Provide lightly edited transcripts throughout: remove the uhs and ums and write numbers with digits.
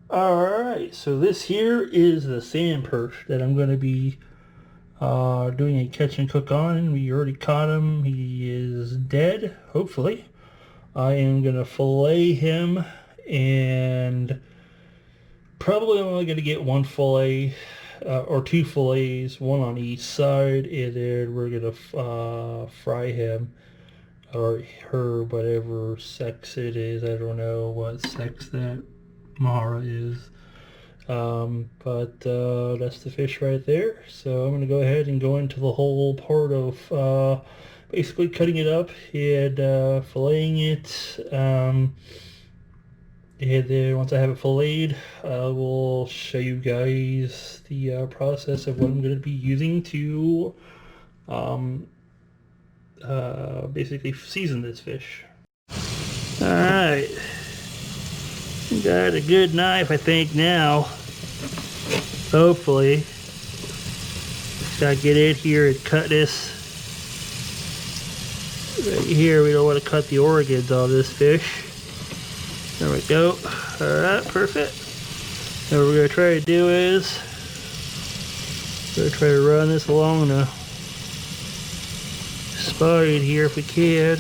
Alright, so this here is the sand perch that I'm going to be doing a catch and cook on. We already caught him. He is dead, hopefully. I am going to fillet him, and probably only going to get one fillet or two fillets, one on each side, and then we're going to fry him or her, whatever sex it is. I don't know what sex that Mojarra is. But that's the fish right there. So I'm going to go ahead and go into the whole part of basically cutting it up and filleting it. And then once I have it filleted, I will show you guys the process of what I'm going to be using to basically season this fish. Alright, got a good knife I think now, hopefully. Just gotta get in here and cut this. Right here, we don't want to cut the organs on this fish. There we go. Alright, perfect. Now what we're going to try to do is we're going to try to run this along the spine here if we can.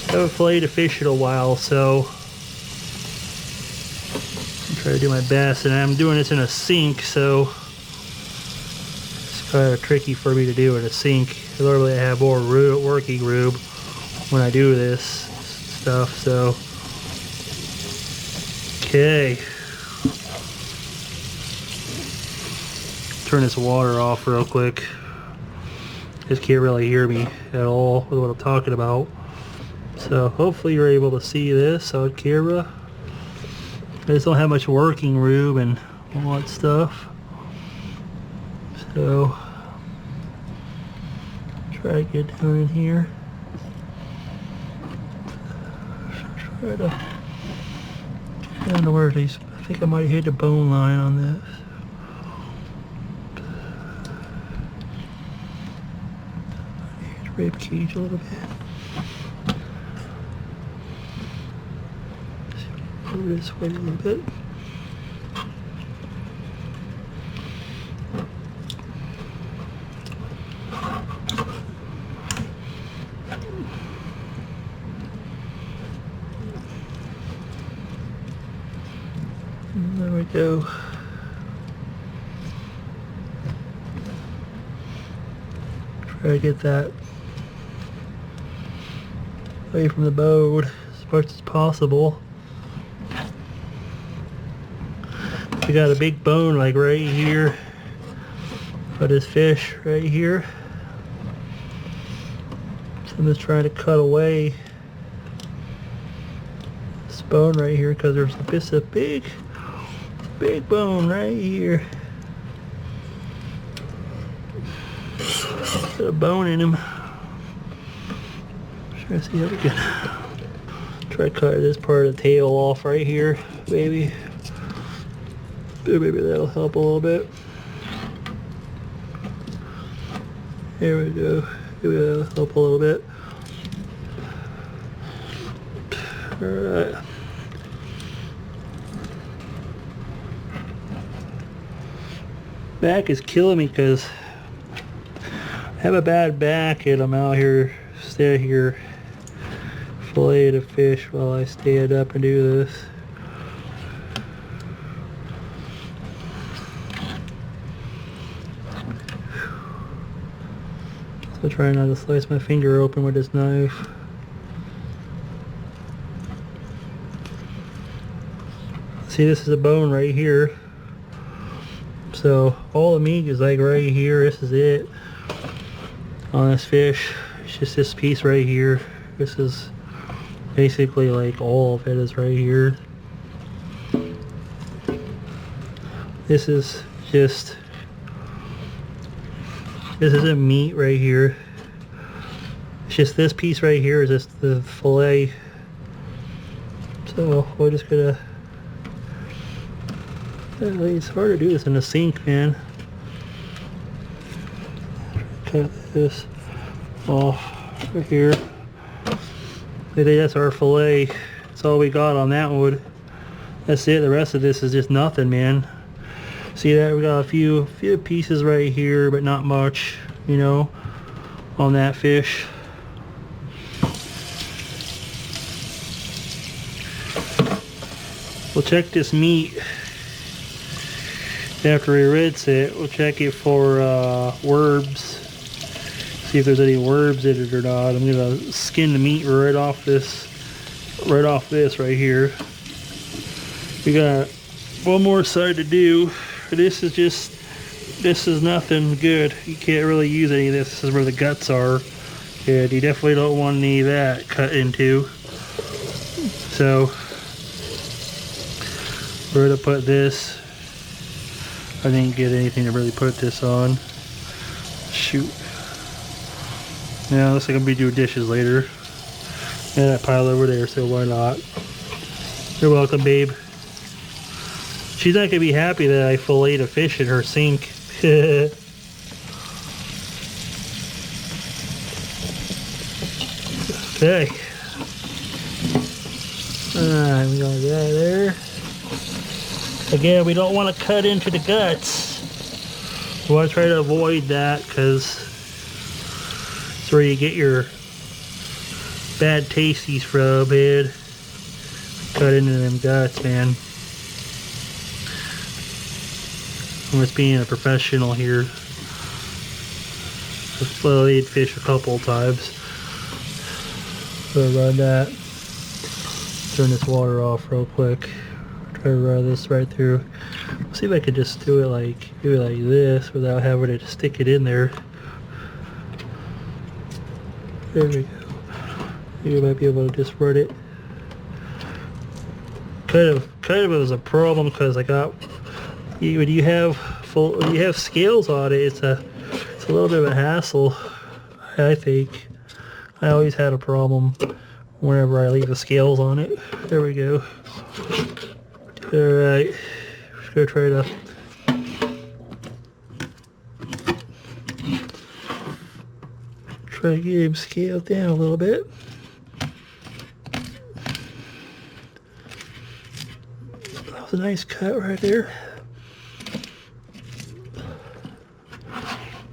I haven't filleted a fish in a while, so I'm trying to do my best, and I'm doing this in a sink, so it's kind of tricky for me to do in a sink. Normally I have more working room when I do this stuff, so okay. Turn this water off real quick. Just can't really hear me at all with what I'm talking about. So hopefully you're able to see this on camera. I just don't have much working room and all that stuff. So try to get down in here. Try to get down to where these. I think I might hit the bone line on this. Hit the rib cage a little bit. Move this way a little bit. And there we go. Try to get that away from the bone as much as possible. We got a big bone like right here for this fish right here. So I'm just trying to cut away this bone right here because there's just a big bone right here. Got a bone in him. Try to see how we can try to cut this part of the tail off right here, maybe. Maybe that'll help a little bit. There we go. Maybe that'll help a little bit. Alright. Back is killing me because I have a bad back and I'm out here, stay here, fillet the fish while I stand up and do this. So try not to slice my finger open with this knife. See, this is a bone right here. So all the meat is like right here. This is it on this fish. It's just this piece right here. This is basically like all of it is right here. This is just, this isn't meat right here. It's just this piece right here is just the fillet. So we're just gonna, it's hard to do this in a sink, man. Cut this off right here. I think that's our fillet. That's all we got on that wood. that's it. The rest of this is just nothing, man. See that? We got a few pieces right here, but not much, you know, on that fish. We'll check this meat after we rinse it. We'll check it for worms. See if there's any worms in it or not. I'm gonna skin the meat right off this right here. We got one more side to do. This is nothing good. You can't really use any of this. This is where the guts are, and you definitely don't want any of that cut into. So we're gonna put this. I didn't get anything to really put this on. Shoot. Yeah, looks like I'm gonna be doing dishes later. And that pile over there, so why not? You're welcome, babe. She's not gonna be happy that I filleted a fish in her sink. Okay. Alright, we got that there. Again, we don't want to cut into the guts. We want to try to avoid that because it's where you get your bad tasties from, man. Cut into them guts, man. I'm just being a professional here. I've filleted fish a couple times. So run that. Turn this water off real quick. Try to run this right through. See if I could just do it like this without having to stick it in there. There we go. You might be able to just run it. Kind of was a problem because I got when you have scales on it, it's a little bit of a hassle. I think I always had a problem whenever I leave the scales on it. There we go. Alright, just gonna try to get him scaled down a little bit. That was a nice cut right there.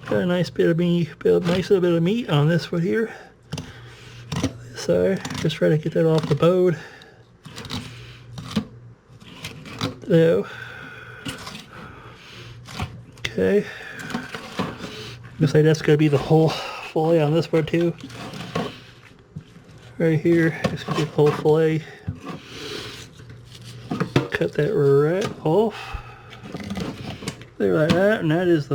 Got a nice bit of meat, nice little bit of meat on this one here. So just try to get that off the bone. There. Okay. Looks like that's gonna be the whole fillet on this one too. Right here, just gonna get the whole fillet. Cut that right off. There, like that, and that's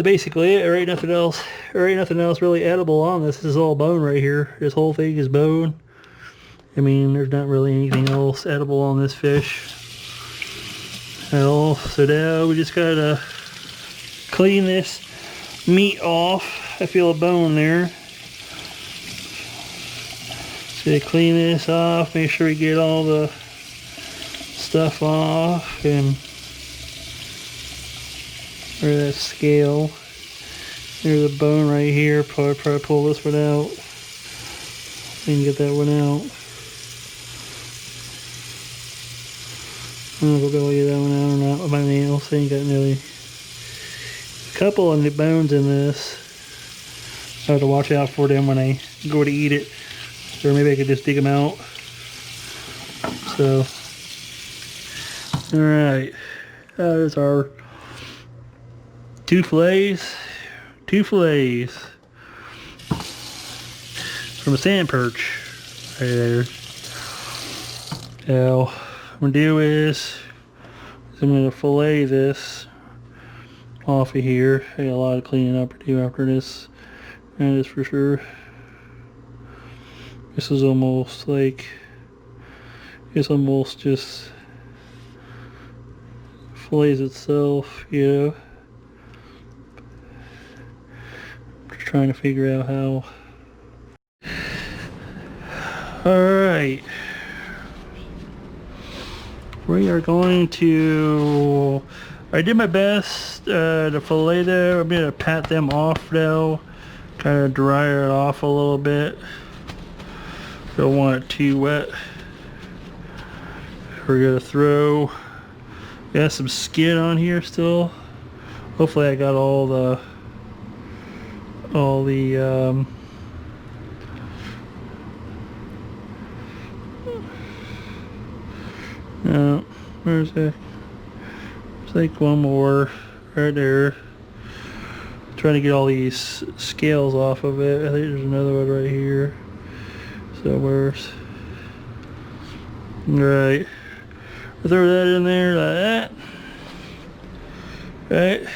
basically it. There ain't nothing else. There ain't nothing else really edible on this. This is all bone right here. This whole thing is bone. I mean, there's not really anything else edible on this fish at all. So now we just gotta clean this meat off. I feel a bone there. So clean this off. Make sure we get all the stuff off and where that scale. There's a bone right here. Probably pull this one out. And get that one out. I don't know if I'll get that one out or not with my nails. I ain't got really a couple of the bones in this. I have to watch out for them when I go to eat it. Or maybe I could just dig them out. So, alright. There's our two fillets from a sand perch right there. Now, what I'm gonna do is I'm gonna fillet this off of here. I got a lot of cleaning up to do after this. That is for sure. This is almost like it's almost just fillets itself, you know. Trying to figure out how. Alright, we are going to, I did my best to fillet there. I'm going to pat them off now, kind of dry it off a little bit. Don't want it too wet We're gonna throw, got some skin on here still. Hopefully I got all the no, where's that? There's like one more right there. Trying to get all these scales off of it. I think there's another one right here. So where's, right, throw that in there like that. Right.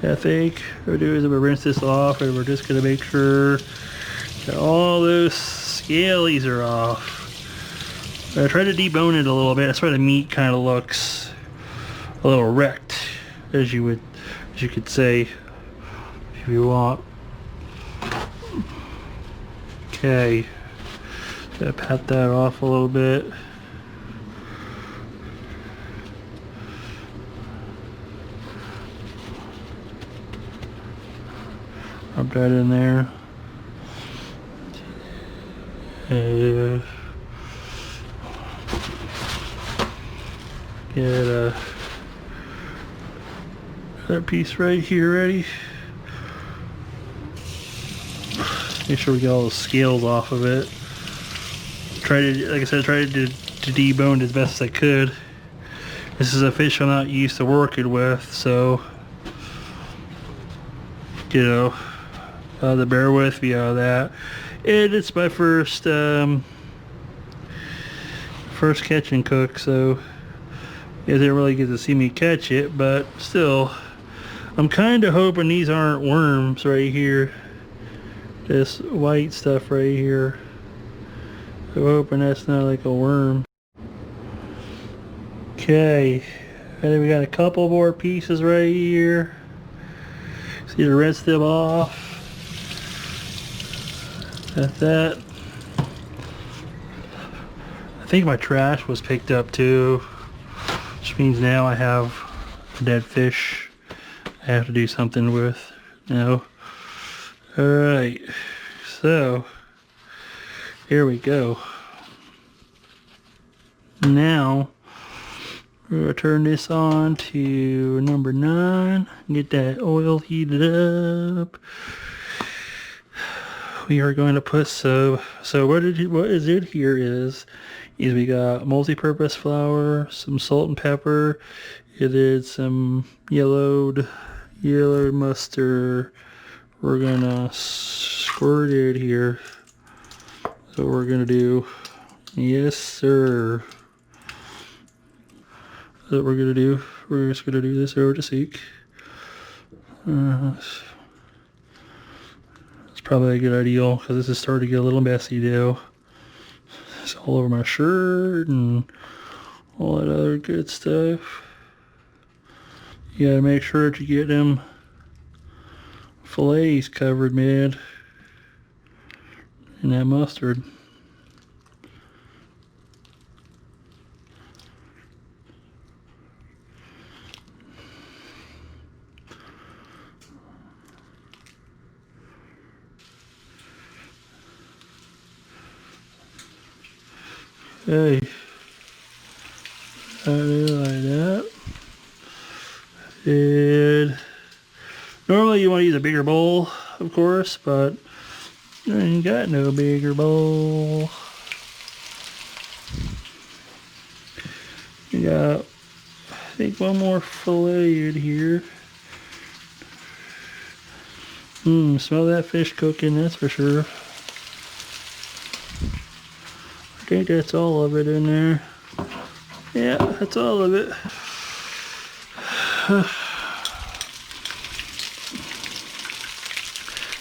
I think what we'll do is we'll rinse this off, and we're just gonna make sure that all those scalies are off. I try to debone it a little bit. That's why the meat kind of looks a little wrecked, as you could say, if you want. Okay, gotta pat that off a little bit. Rub that in there. Get that piece right here ready. Make sure we get all the scales off of it. Like I said, try to debone it as best as I could. This is a fish I'm not used to working with, so you know, to bear with me on that. And it's my first catch and cook, so you didn't really get to see me catch it, but still, I'm kind of hoping these aren't worms right here. This white stuff right here. I'm hoping that's not like a worm. Okay, and then we got a couple more pieces right here. So you rinse them off. That's that. I think my trash was picked up too, which means now I have a dead fish I have to do something with now. Alright, so here we go. Now we're going to turn this on to number 9, get that oil heated up. We are going to put what is in here is we got multi-purpose flour, some salt and pepper, it is some yellowed mustard. We're gonna squirt it here. So we're gonna do, yes sir. That's what we're gonna do. We're just gonna do this over to seek. It's probably a good idea because this is starting to get a little messy now. It's all over my shirt and all that other good stuff. You gotta make sure that you get them fillets covered, man, in that mustard. Okay, I do like that. And normally you want to use a bigger bowl, of course, but I ain't got no bigger bowl. You got, I think, one more fillet in here. Smell that fish cooking, that's for sure. I think that's all of it in there. Yeah, that's all of it.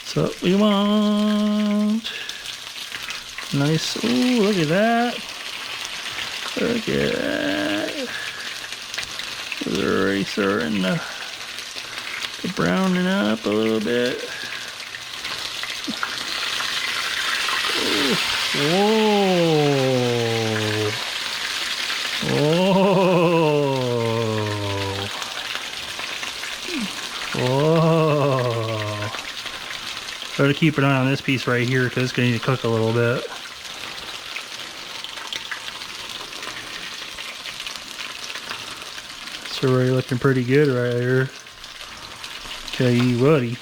So we want nice, ooh, look at that. Look at that. They're already starting to browning up a little bit. Ooh. Whoa. Whoa. Whoa. Gotta keep an eye on this piece right here because it's gonna need to cook a little bit. It's already looking pretty good right here. Tell you whaty.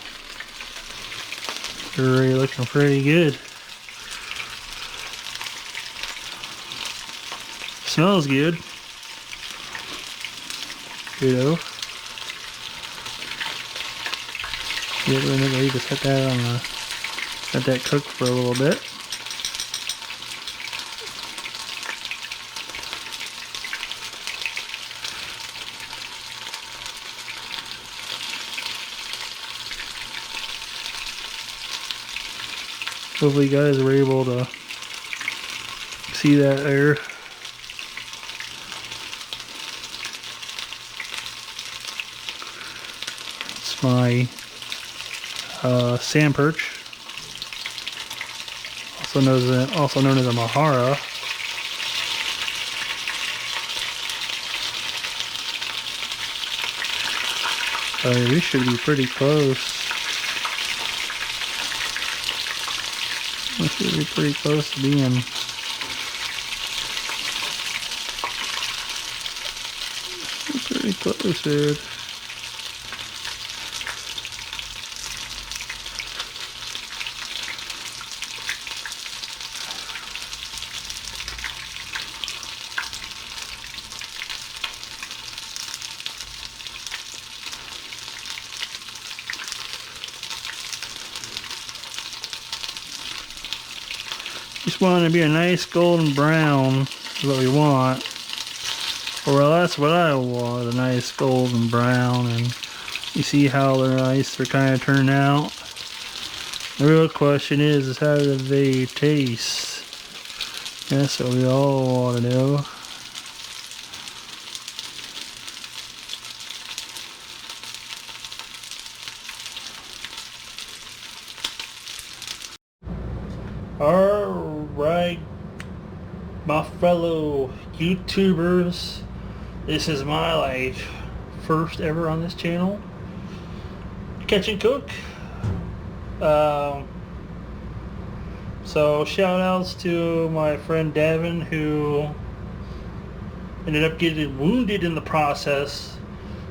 Already looking pretty good. Smells good. You know. Yeah, we just set that on let that cook for a little bit. Hopefully you guys were able to see that there. It's my Sand Perch, also known as a Mojarra. We should be pretty close. We should be pretty close to being. Pretty close, dude. Just want it to be a nice golden brown is what we want. Or well, that's what I want, a nice golden brown. And you see how they're nice, they're kind of turning out. The real question is how do they taste? That's what we all want to know. Alright, my fellow YouTubers, this is my first ever on this channel, Catch and Cook. So shout outs to my friend Devin, who ended up getting wounded in the process.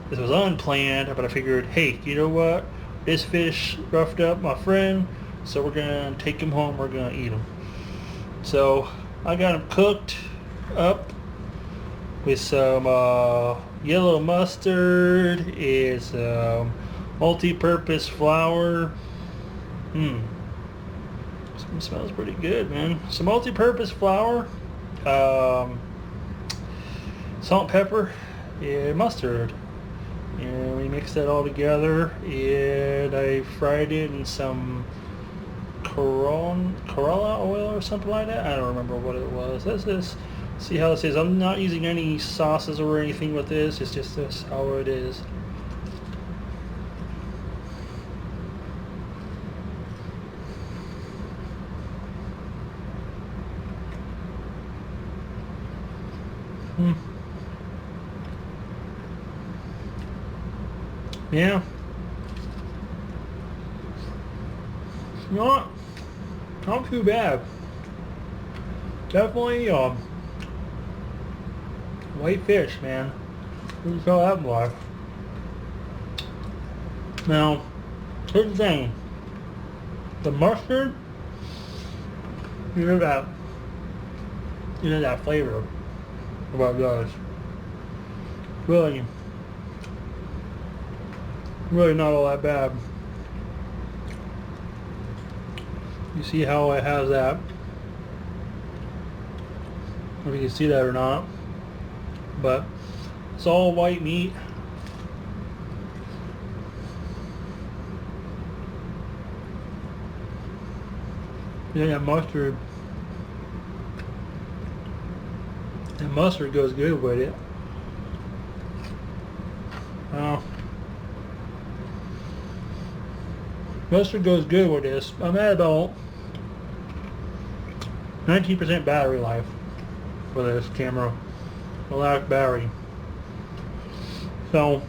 This was unplanned, but I figured, hey, you know what, this fish roughed up my friend, so we're gonna take him home, we're gonna eat him. So I got him cooked up with some yellow mustard. It's multi-purpose flour. Smells pretty good, man. Some multi-purpose flour, salt, pepper, and mustard. And we mixed that all together, and I fried it in some Corolla oil or something like that. I don't remember what it was. Let's just see how this is. I'm not using any sauces or anything with this. It's just this how it is. Yeah. Not too bad. Definitely white fish, man. Who's call that boy? Now, here's the thing. The mustard, you know that flavor of what it does. Really not all that bad. You see how it has that? I don't know if you can see that or not, but it's all white meat. Yeah, that mustard goes good with it. Mustard goes good with this. I'm at about 19% battery life for this camera. A lot of battery. So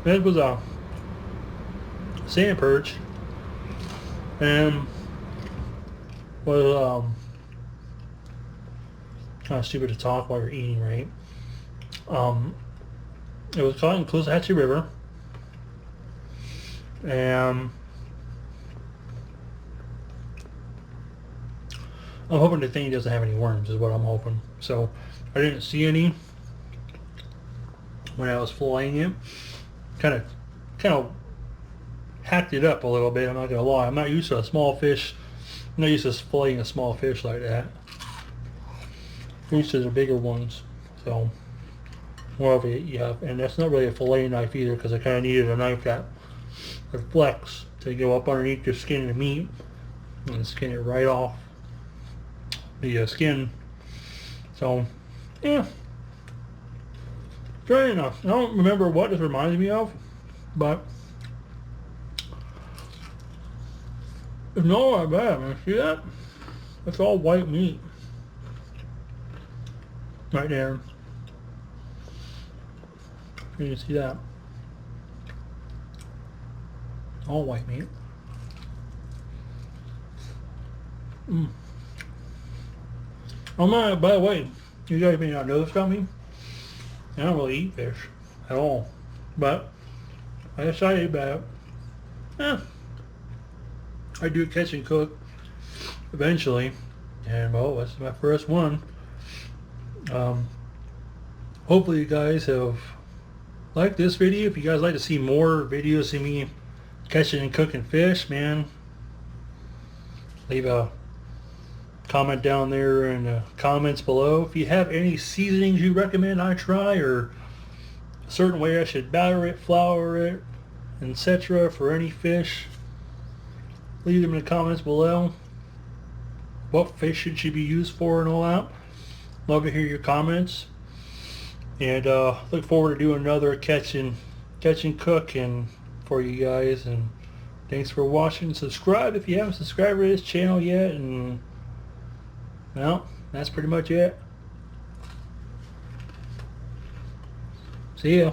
this was a Sand Perch, and was kind of stupid to talk while you're eating, right? It was caught in Coosawhatchee River. And I'm hoping the thing doesn't have any worms is what I'm hoping. So I didn't see any when I was filleting it. Kind of hacked it up a little bit, I'm not gonna lie. I'm not used to a small fish. I'm not used to filleting a small fish like that. I'm used to the bigger ones. So more of it, yeah. And that's not really a fillet knife either, because I kind of needed a knife that would flex to go up underneath the skin of the meat and skin it right off the skin. So yeah, try enough. I don't remember what this reminds me of, but it's not that bad, man. See that? That's all white meat right there. You can see that. All white meat. Oh my, by the way, you guys may not know this about me. I don't really eat fish at all. But I decided that I do catch and cook eventually. And well, this is my first one. Hopefully you guys have liked this video. If you guys like to see more videos of me catching and cooking fish, man, leave a comment down there in the comments below. If you have any seasonings you recommend I try, or a certain way I should batter it, flour it, etc. for any fish, leave them in the comments below. What fish should you be used for and all that. Love to hear your comments. And look forward to doing another catch and cook and for you guys. And thanks for watching. Subscribe if you haven't subscribed to this channel yet. And well, that's pretty much it. See ya.